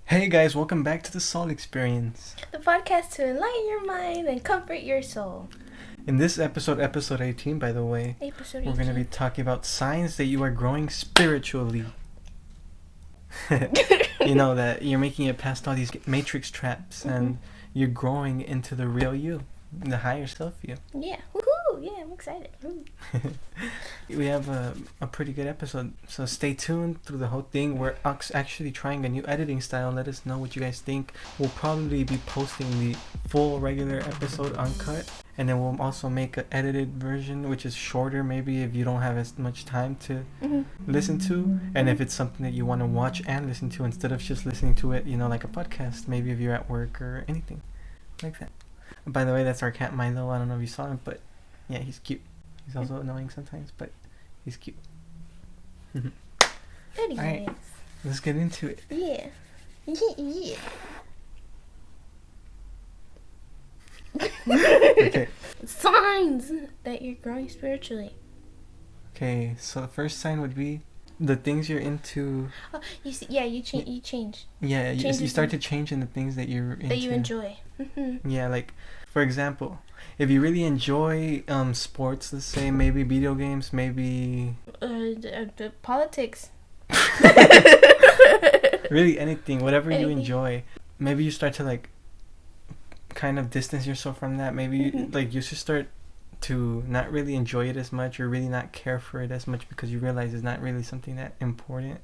Hey guys, welcome back to the Soul Experience. The podcast to enlighten your mind and comfort your soul. In this episode 18 by the way, Episode we're going to be talking about signs that you are growing spiritually. You know, that you're making it past all these matrix traps and you're growing into the real you, the higher self you. Yeah, woohoo! Yeah, I'm excited. We have a pretty good episode, so stay tuned through the whole thing. We're actually trying a new editing style. Let us know what you guys think. We'll probably be posting the full regular episode uncut, and then we'll also make an edited version, which is shorter maybe if you don't have as much time to listen to, and if it's something that you want to watch and listen to instead of just listening to it, you know, like a podcast, maybe if you're at work or anything like that. By the way, that's our cat Milo. I don't know if you saw him, but yeah, he's cute. He's also annoying sometimes, but he's cute. Anyways. Alright, let's get into it. Yeah. Yeah. Okay. Signs that you're growing spiritually. Okay, so the first sign would be the things you're into. Oh, you see, yeah, you change. Yeah, you Changes start to change in the things that you're into. That you enjoy. Yeah, like, for example, if you really enjoy sports, let's say, maybe video games, maybe... Politics. Really anything, whatever you Anything. enjoy. Maybe you start to, like, kind of distance yourself from that. Maybe, like, you should start to not really enjoy it as much or really not care for it as much because you realize it's not really something that important.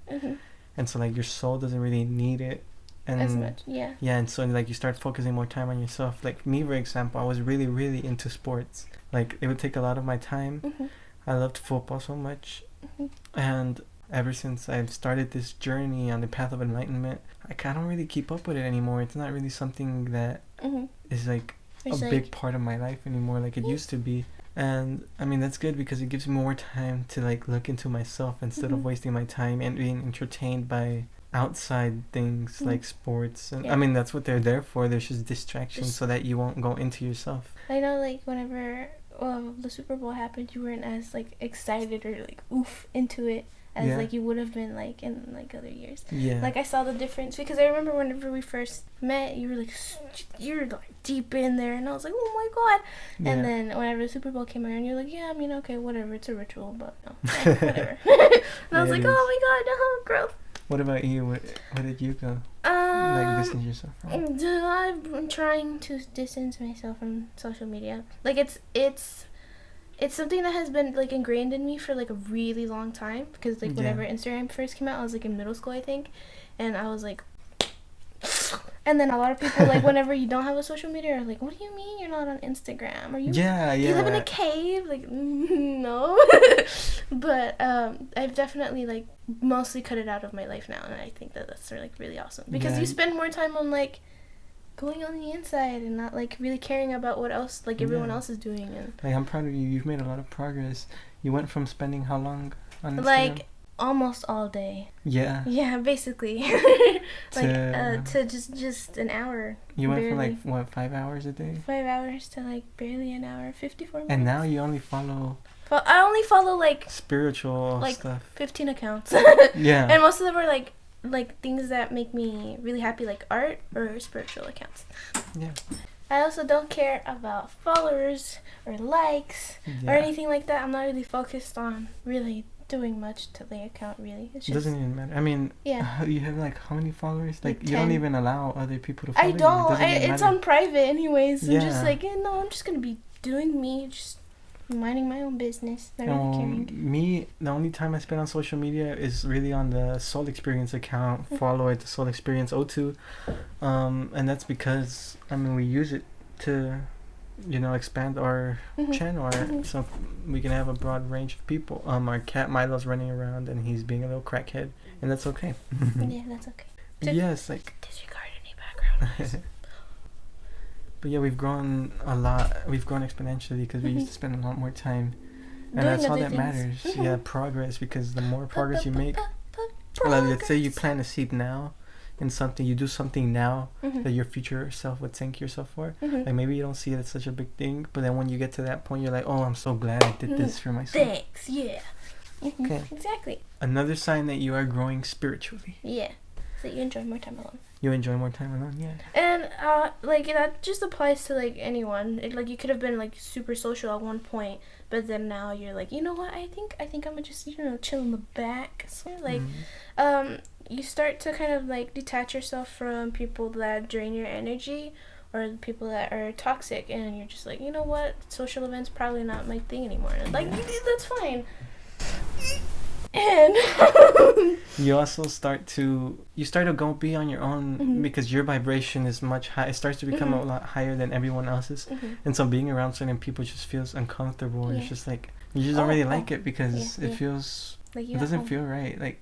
And so, like, your soul doesn't really need it. And As much, yeah. Yeah, and so, like, you start focusing more time on yourself. Like, me, for example, I was really, really into sports. Like, it would take a lot of my time. I loved football so much. And ever since I've started this journey on the path of enlightenment, I don't really keep up with it anymore. It's not really something that is, like, It's a like- big part of my life anymore like it used to be. And, I mean, that's good because it gives me more time to, like, look into myself instead of wasting my time and being entertained by outside things like sports. And I mean, that's what they're there for. They're just distractions so that you won't go into yourself. I know, like, whenever the Super Bowl happened, you weren't as, like, excited or, like, into it as, like, you would have been, like, in, like, other years. Yeah. Like, I saw the difference because I remember whenever we first met, you were, like, deep in there, and I was like, oh, my God. Yeah. And then whenever the Super Bowl came around, you're like, yeah, I mean, okay, whatever, it's a ritual, but no, whatever. And I was Yeah, like, it oh, is. my God, no, growth. What about you? Where did you go? Like, distance yourself from? I've been trying to distance myself from social media. Like, it's something that has been, like, ingrained in me for, like, a really long time. Because, like, whenever Instagram first came out, I was, like, in middle school, I think. And I was, like... And then a lot of people, like, whenever you don't have a social media, are like, what do you mean you're not on Instagram? Are you... Yeah. Do you live in a cave? Like, no. But I've definitely, like, mostly cut it out of my life now. And I think that that's, like, really awesome. Because you spend more time on, like... going on the inside and not, like, really caring about what else, like, everyone else is doing. And like, I'm proud of you. You've made a lot of progress. You went from spending how long on Instagram? like almost all day. Yeah, basically. Like to just an hour. You went from, barely. like, what, 5 hours a day? 5 hours to, like, barely an hour, 54 minutes. And now you only follow I only follow, like, spiritual like stuff. 15 accounts. Yeah. And most of them are like things that make me really happy, like art or spiritual accounts. Yeah. I also don't care about followers or likes or anything like that. I'm not really focused on really doing much to the account, really. It's It just... doesn't even matter. I mean, Yeah. you have, like, how many followers? Like, Like you don't 10. even allow other people to follow I you. don't. It doesn't even It's matter. on private anyways. I'm just Yeah. like, no, I'm just going to be doing me, just minding my own business. Not really caring. Me, the only time I spend on social media is really on the Soul Experience account. Follow it, the Soul Experience O2. And that's because, I mean, we use it to, you know, expand our channel so we can have a broad range of people. Our cat Milo's running around and he's being a little crackhead, and that's okay. Yeah, that's okay. Yes, like... Disregard any background noise. But yeah, we've grown a lot. We've grown exponentially because we used to spend a lot more time. And Doing that's all other that things. matters. Yeah, progress, because the more progress you make... Like, let's say you plant a seed now in something, you do something now that your future self would thank yourself for. Like, maybe you don't see it as such a big thing, but then when you get to that point, you're like, oh, I'm so glad I did this for myself. Thanks, yeah. Okay. Exactly. Another sign that you are growing spiritually. Yeah. So you enjoy more time alone. You enjoy more time alone, yeah. And like that just applies to like anyone. Like you could have been like super social at one point, but then now you're like, you know what? I think I'm gonna just chill in the back. So like, you start to kind of like detach yourself from people that drain your energy or people that are toxic, and you're just like, you know what? Social events probably not my thing anymore. And like that's fine. And you also start to go be on your own because your vibration is much high. It starts to become a lot higher than everyone else's, and so being around certain people just feels uncomfortable. It's just like you just don't really like it because it feels like it doesn't feel right. Like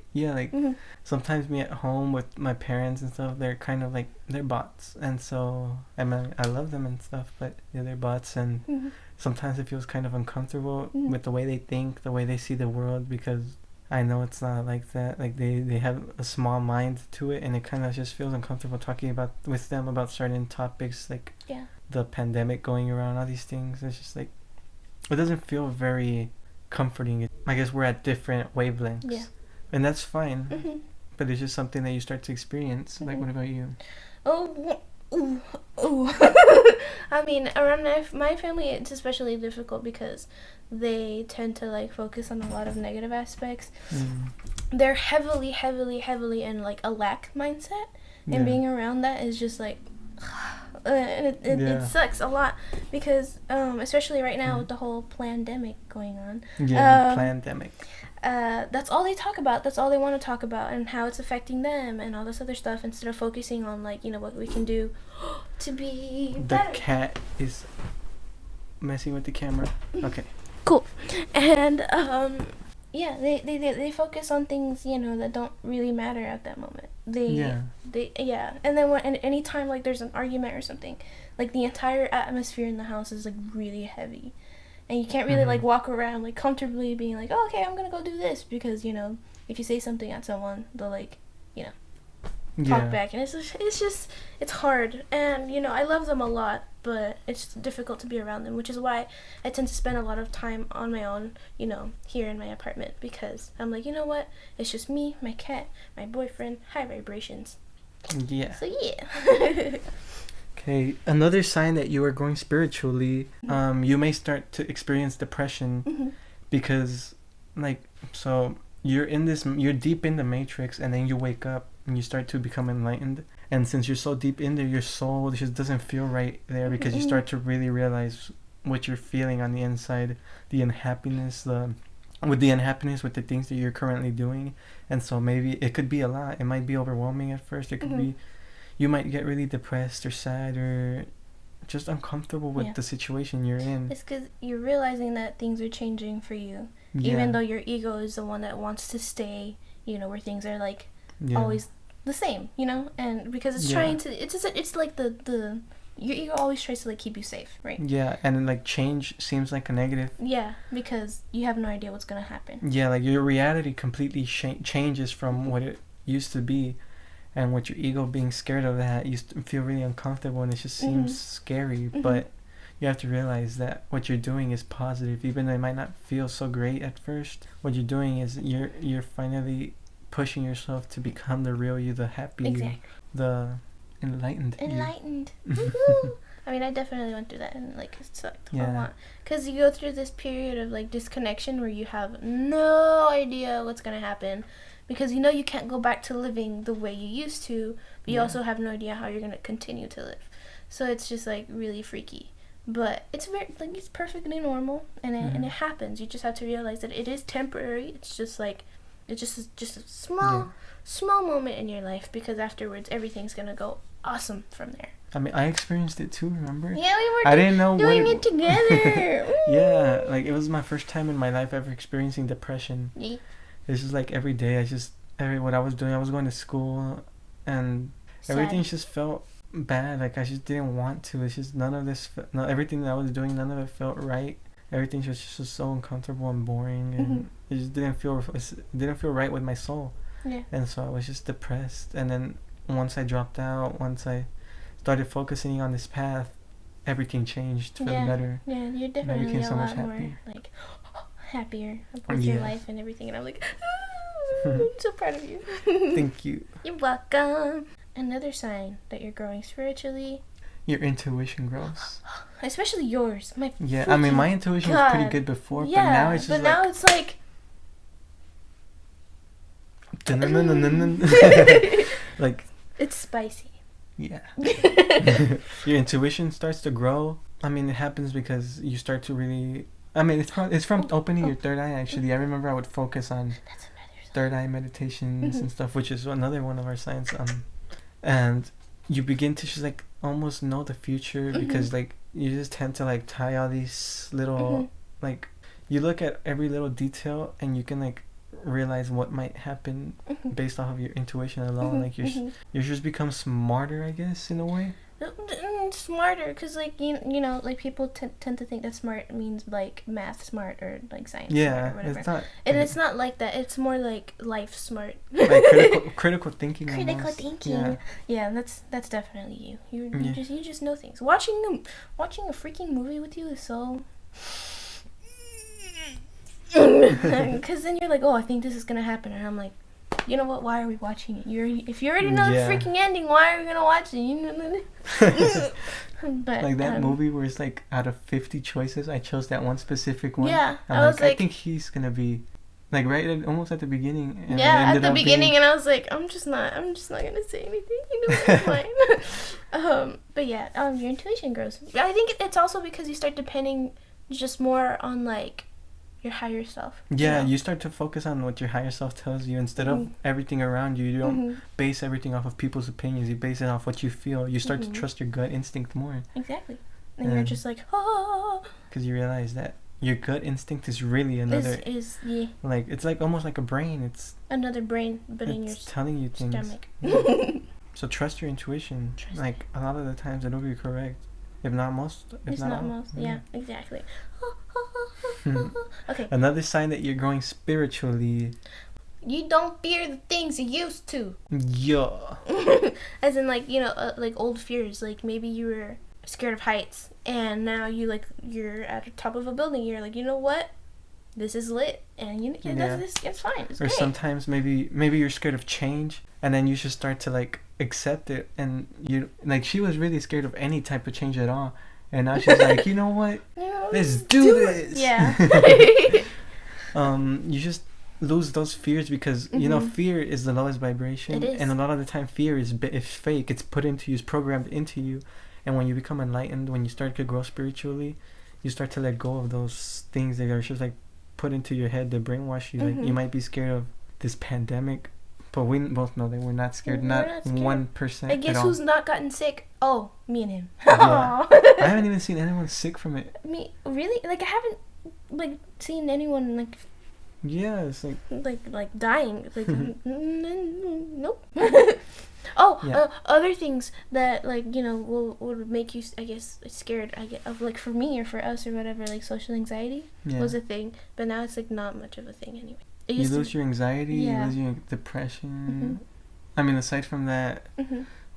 sometimes me at home with my parents and stuff, they're kind of like they're bots, and so I mean I love them and stuff, but they're bots, and sometimes it feels kind of uncomfortable with the way they think, the way they see the world, because I know it's not like that. Like they have a small mind to it, and it kind of just feels uncomfortable talking with them about certain topics, like the pandemic going around, all these things. It's just like it doesn't feel very comforting. I guess we're at different wavelengths, and that's fine. But it's just something that you start to experience. Like, what about you? I mean, around my family, it's especially difficult because they tend to like focus on a lot of negative aspects. They're heavily in like a lack mindset, and being around that is just like it sucks a lot because especially right now with the whole pandemic going on. Pandemic. That's all they talk about. That's all they want to talk about, and how it's affecting them and all this other stuff, instead of focusing on like what we can do to be better. The cat is messing with the camera. Okay. Cool. And they focus on things that don't really matter at that moment. And then any time like there's an argument or something, like the entire atmosphere in the house is like really heavy. And you can't really like walk around like comfortably being like, oh, okay, I'm gonna go do this, because if you say something at someone, they'll like talk back, and it's hard. And I love them a lot, but it's difficult to be around them, which is why I tend to spend a lot of time on my own, here in my apartment, because I'm like, you know what, it's just me, my cat, my boyfriend, high vibrations. So Okay, another sign that you are growing spiritually, you may start to experience depression because, so you're deep in the matrix, and then you wake up and you start to become enlightened. And since you're so deep in there, your soul just doesn't feel right there, because you start to really realize what you're feeling on the inside, the unhappiness, with the things that you're currently doing. And so maybe it could be a lot. It might be overwhelming at first. It could be, you might get really depressed or sad or just uncomfortable with the situation you're in. It's because you're realizing that things are changing for you, even though your ego is the one that wants to stay, where things are like always the same, and because it's trying to, it's like the your ego always tries to like keep you safe, right? Yeah, and like change seems like a negative. Yeah, because you have no idea what's gonna happen. Yeah, like your reality completely changes from what it used to be, and with your ego being scared of that, you feel really uncomfortable, and it just seems scary. But you have to realize that what you're doing is positive, even though it might not feel so great at first. What you're doing is you're finally pushing yourself to become the real you, the happy you, the enlightened Woohoo! I mean, I definitely went through that, and like it sucked a lot, because you go through this period of like disconnection where you have no idea what's gonna happen, because you can't go back to living the way you used to, but you also have no idea how you're gonna continue to live. So it's just like really freaky, but it's very like it's perfectly normal, and it happens. You just have to realize that it is temporary. It's just like it's just a small moment in your life, because afterwards everything's gonna go awesome from there. I mean, I experienced it too, remember? Yeah, we were I didn't know doing it together. Yeah, like it was my first time in my life ever experiencing depression. It's just like every day what I was doing, I was going to school, and everything just felt bad. Like I just didn't want to. It's just everything that I was doing, none of it felt right. Everything was just so uncomfortable and boring, and it just didn't feel right with my soul. And so I was just depressed. And then once I dropped out, once I started focusing on this path, everything changed for the better. Yeah, you're definitely a lot more like happier about your life and everything. And I'm like, I'm so proud of you. Thank you. You're welcome. Another sign that you're growing spiritually. Your intuition grows. Especially yours. Yeah, I mean, my intuition was pretty good before, yeah, but now it's just now it's like... like... It's spicy. Yeah. Your intuition starts to grow. I mean, it happens because you start to really... I mean, it's from opening your third eye, actually. I remember I would focus on third eye meditations and stuff, which is another one of our signs. And you begin to just, like, almost know the future because, like, you just tend to, like, tie all these little... Like, you look at every little detail and you can, like, realize what might happen based off of your intuition alone. Like, you just become smarter, I guess, in a way. Smarter, because, like, you know, like, people tend to think that smart means, like, math smart or, like, science smart or whatever. It's not, it's not like that. It's more like life smart. Like critical thinking. Critical almost. thinking. Yeah, that's definitely you. You just know things. Watching a freaking movie with you is so... Because then you're like, oh, I think this is gonna happen, and I'm like, you know what? Why are we watching it? If you already know the freaking ending, why are we gonna watch it? You know. But like that movie where it's like out of 50 choices, I chose that one specific one. Yeah, I was like, I think he's gonna be like almost at the beginning. And at the beginning, and I was like, I'm just not gonna say anything. You know, it's fine. But yeah, your intuition grows. I think it's also because you start depending just more on like your higher self. Yeah, you start to focus on what your higher self tells you instead of everything around you. You don't base everything off of people's opinions. You base it off what you feel. You start to trust your gut instinct more. Exactly. And you're just like, oh. Because you realize that your gut instinct is really another... Like, it's like almost like a brain. It's... Another brain, but in your telling you things. Stomach. So trust your intuition. Like, a lot of the times it'll be correct. If not most. If not most. Yeah, exactly. Okay. Another sign that you're growing spiritually. You don't fear the things you used to. Yeah. As in, like, you know, like old fears. Like, maybe you were scared of heights, and now you're at the top of a building. You're like, you know what? This is lit, and it's fine. It's or great. Sometimes maybe you're scared of change, and then you just start to like accept it, and you like she was really scared of any type of change at all, and now she's like, you know what? Let's do this. Yeah. You just lose those fears because you know fear is the lowest vibration. It is. And a lot of the time fear is fake. It's put into you, it's programmed into you, and when you become enlightened, when you start to grow spiritually, you start to let go of those things that are just like put into your head to brainwash you. Like, you might be scared of this pandemic, but we both know that we're not scared. Not 1%. I guess who's not gotten sick? Oh, me and him. Yeah. I haven't even seen anyone sick from it. Me, really? Like, I haven't like seen anyone like. Yeah, it's like dying. Like, nope. Other things that, like, you know, would make you, I guess, scared. Of, like, for me or for us or whatever, like, social anxiety was a thing, but now it's like not much of a thing anyway. You lose your anxiety, you lose your depression. I mean, aside from that,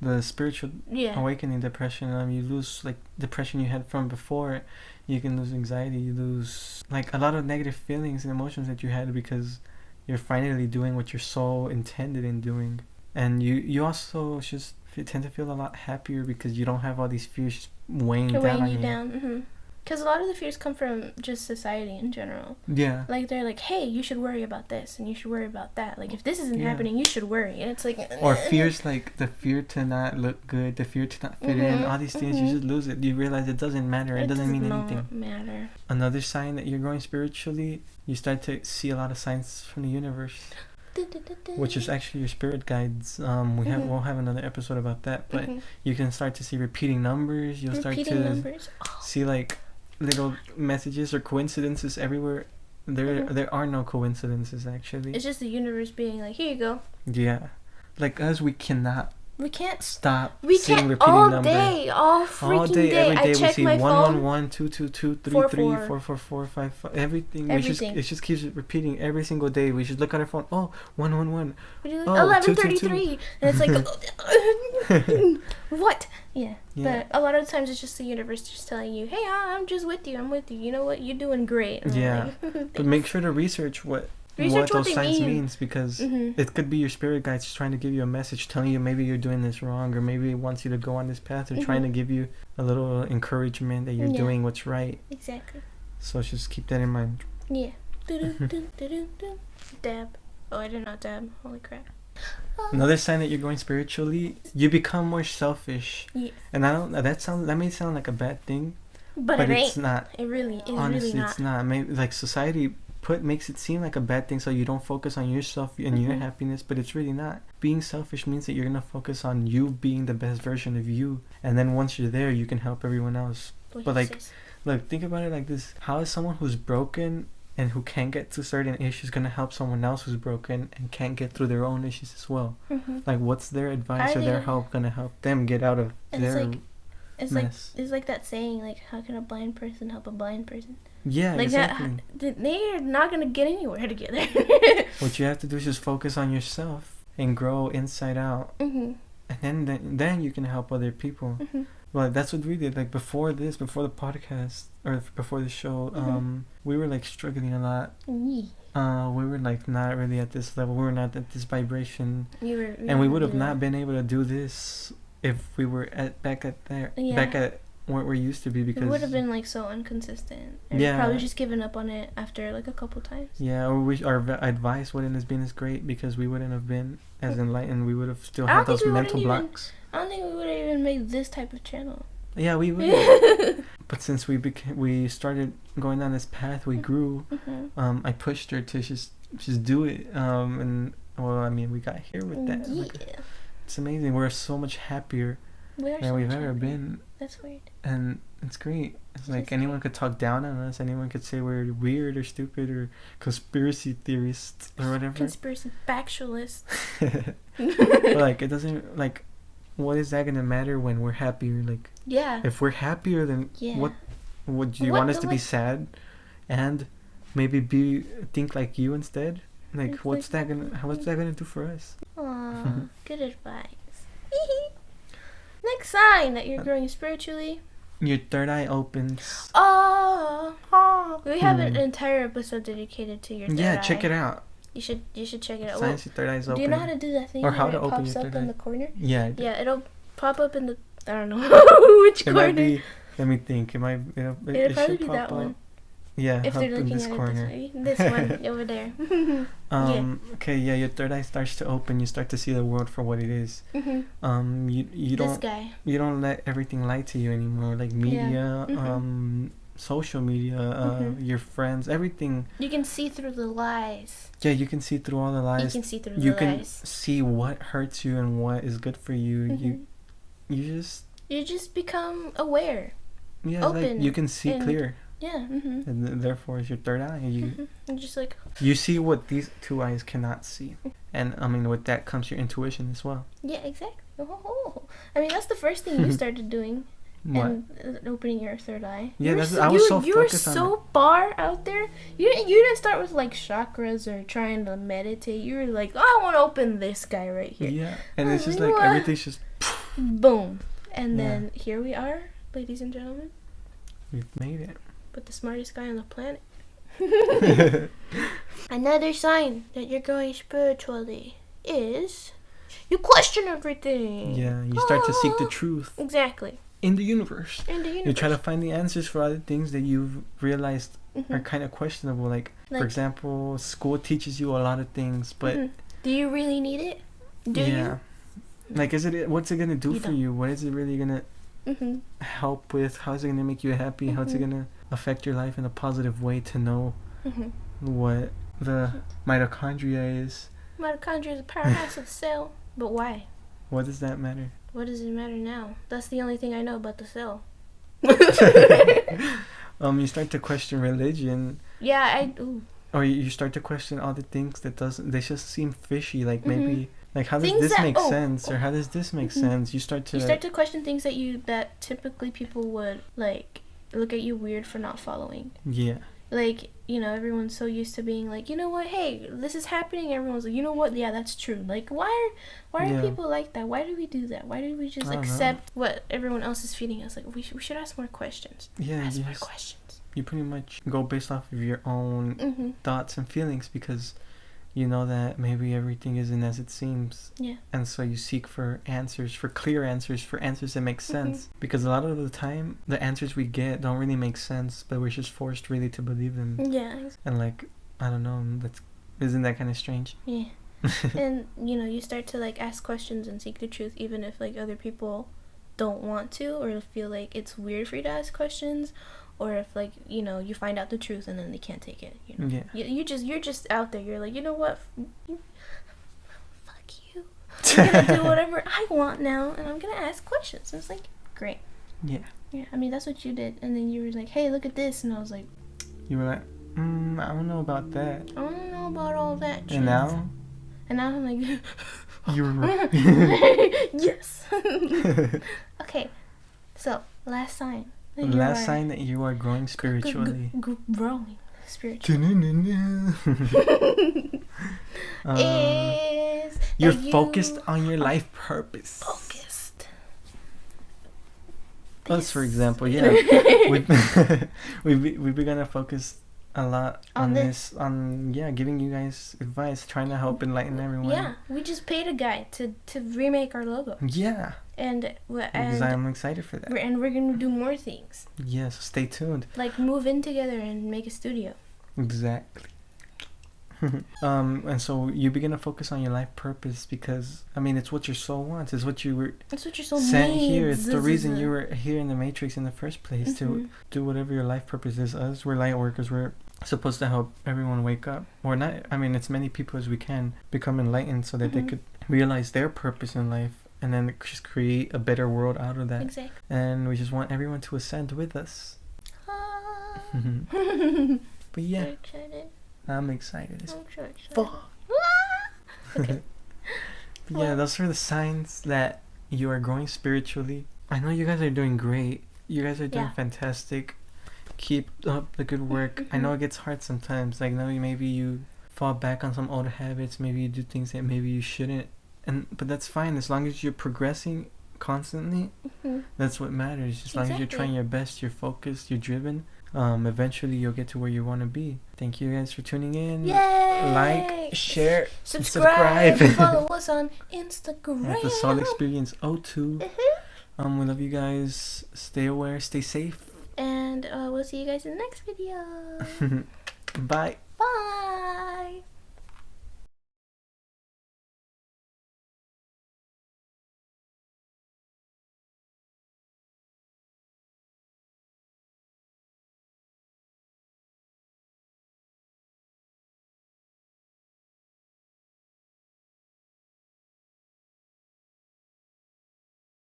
the spiritual awakening depression, you lose like depression you had from before. You can lose anxiety. You lose like a lot of negative feelings and emotions that you had because you're finally doing what your soul intended in doing. And you also just tend to feel a lot happier because you don't have all these fears just weighing down on you. Because a lot of the fears come from just society in general. Yeah. Like, they're like, hey, you should worry about this and you should worry about that. Like, if this isn't happening, you should worry. And it's like... Or fears like the fear to not look good, the fear to not fit in, all these things, you just lose it. You realize it doesn't matter. It doesn't mean anything. Matter. Another sign that you're growing spiritually, you start to see a lot of signs from the universe. Which is actually your spirit guides. We'll have another episode about that. But you can start to see repeating numbers. You'll start to see like little messages or coincidences everywhere. There are no coincidences actually. It's just the universe being like, here you go. Yeah, like us, we can't stop seeing repeating numbers. All day, every day we see 111, 222, 33, 444, 55, everything. It just keeps repeating every single day. We should look at our phone. Oh, 111. 11:33, and it's like, what? Yeah. But a lot of the times it's just the universe just telling you, hey, I'm just with you. I'm with you. You know what? You're doing great. And but make sure to research what Research what those signs mean. means, because it could be your spirit guides just trying to give you a message, telling you maybe you're doing this wrong, or maybe it wants you to go on this path, or trying to give you a little encouragement that you're doing what's right. Exactly. So just keep that in mind. Yeah. Dab. Oh, I did not dab. Holy crap. Another sign that you're growing spiritually, you become more selfish. Yeah. And that may sound like a bad thing, but it it's ain't. not. It really is. Honestly, really not. it's not. Maybe like society makes it seem like a bad thing, so you don't focus on yourself and your happiness, but it's really not. Being selfish means that you're gonna focus on you being the best version of you, and then once you're there, you can help everyone else. But like, look, think about it like this: how is someone who's broken and who can't get to certain issues gonna help someone else who's broken and can't get through their own issues as well? Like, what's their advice or their help gonna help them get out of their mess? It's like that saying, like, how can a blind person help a blind person? Yeah, like exactly. They're not gonna get anywhere together. What you have to do is just focus on yourself and grow inside out, and then you can help other people. Well, that's what we did. Like before the podcast or before the show, we were like struggling a lot. We were like not really at this level. We were not at this vibration, and we would have not been able to do this if we were back at what we're used to be, because it would have been like so inconsistent. And probably just given up on it after like a couple times. Yeah, or our advice wouldn't have been as great because we wouldn't have been as enlightened. We would have still had those mental blocks. I don't think we would have even made this type of channel. Yeah, we would. But since we started going down this path, we grew. I pushed her to just do it. And well, I mean, we got here with that. Yeah. Like, it's amazing. We're so much happier than we've ever been. That's weird. And it's great. It's like anyone could talk down on us. Anyone could say we're weird or stupid or conspiracy theorists or whatever. Conspiracy factualists. But like, it doesn't, like, what is that gonna matter when we're happier? Like, if we're happier, then what do you want us to be sad and maybe think like you instead? Like, what's that gonna do for us? Aw, good advice. Next sign that you're growing spiritually. Your third eye opens. We have an entire episode dedicated to your third eye. Yeah, check it out. You should check it out. Signs your third eye's open. Do you know how to do that thing? Or how to open your third eye? Pops up in the corner. Yeah. Yeah, it'll pop up in the. I don't know which corner. Might be, let me think. It'll probably be that one. Yeah, if they're looking at corner. it this one over there. Okay, yeah, your third eye starts to open. You start to see the world for what it is. You don't let everything lie to you anymore, like media, social media, your friends, everything. You can see through the lies. Yeah, you can see through all the lies. You can see through the lies. You can see what hurts you and what is good for you. You just become aware. Yeah, open, like you can see clear. Yeah. And therefore, it's your third eye. You just like you see what these two eyes cannot see, and I mean, with that comes your intuition as well. Yeah, exactly. I mean, that's the first thing you started doing. What? And opening your third eye. Yeah, I was so focused on it. You were so far out there. You didn't start with like chakras or trying to meditate. You were like, I want to open this guy right here. Yeah, and it's just like everything's just boom, and then here we are, ladies and gentlemen. We've made it. With the smartest guy on the planet. Another sign that you're growing spiritually is you question everything. Yeah, you start to seek the truth. Exactly. In the universe. You try to find the answers for other things that you've realized are kind of questionable. Like, for example, school teaches you a lot of things, but do you really need it? Do you? Like, what's it gonna do for you? What is it really gonna help with? How is it gonna make you happy? How is it gonna affect your life in a positive way to know what the mitochondria is? Mitochondria is a powerhouse of the cell. But why? What does that matter? What does it matter now? That's the only thing I know about the cell. You start to question religion. Yeah, Or you start to question all the things that they just seem fishy. Like maybe, like how does this make sense? Or how does this make sense? You start to question things that typically people would like look at you weird for not following. Yeah. Like, you know, everyone's so used to being like, you know what, hey, this is happening. Everyone's like, you know what, yeah, that's true. Like, why are people like that? Why do we do that? Why do we just accept what everyone else is feeding us? Like, we should ask more questions. Yeah, ask more questions. you pretty much go based off of your own thoughts and feelings, because you know that maybe everything isn't as it seems. Yeah. And so you seek for answers, for clear answers, for answers that make sense. Because a lot of the time, the answers we get don't really make sense, but we're just forced really to believe them. Yeah. And like, I don't know, isn't that kind of strange? Yeah. And, you know, you start to like ask questions and seek the truth, even if like other people don't want to, or feel like it's weird for you to ask questions, or if like, you know, you find out the truth and then they can't take it, you know. Yeah. You're just out there, you're like, you know what, fuck you, I'm gonna do whatever I want now, and I'm gonna ask questions. And it's like, great. Yeah. I mean, that's what you did. And then you were like, hey, look at this, and I was like, you were like, I don't know about that. I don't know about all that. And now I'm like, you were right. yes. Okay, so last sign that you are growing spiritually. Growing spiritually. Is you're focused on your life purpose. Focused. Us, for example, yeah, we've begun to focus a lot on this, giving you guys advice, trying to help enlighten everyone. Yeah, we just paid a guy to remake our logo. Yeah. And because I'm excited for that. And we're gonna do more things. Yeah, so stay tuned. Like move in together and make a studio. Exactly. And so you begin to focus on your life purpose, because I mean it's what your soul wants. It's what you were sent here. It's the reason you were here in the Matrix in the first place, to do whatever your life purpose is. Us, we're light workers. We're supposed to help everyone wake up, or not. I mean, as many people as we can become enlightened, so that they could realize their purpose in life, and then just create a better world out of that. Exactly. And we just want everyone to ascend with us. But yeah, I'm excited as fuck. Okay. Yeah, those are the signs that you are growing spiritually. I know you guys are doing great. You guys are doing fantastic. Keep up the good work. I know it gets hard sometimes. Like, maybe you fall back on some old habits. Maybe you do things that maybe you shouldn't. But that's fine, as long as you're progressing constantly. That's what matters. As long as you're trying your best, you're focused, you're driven. Eventually you'll get to where you want to be. Thank you guys for tuning in. Yay! Like, share, subscribe. Follow us on Instagram at the Soul Experience 02. We love you guys. Stay aware, stay safe, and we'll see you guys in the next video. Bye.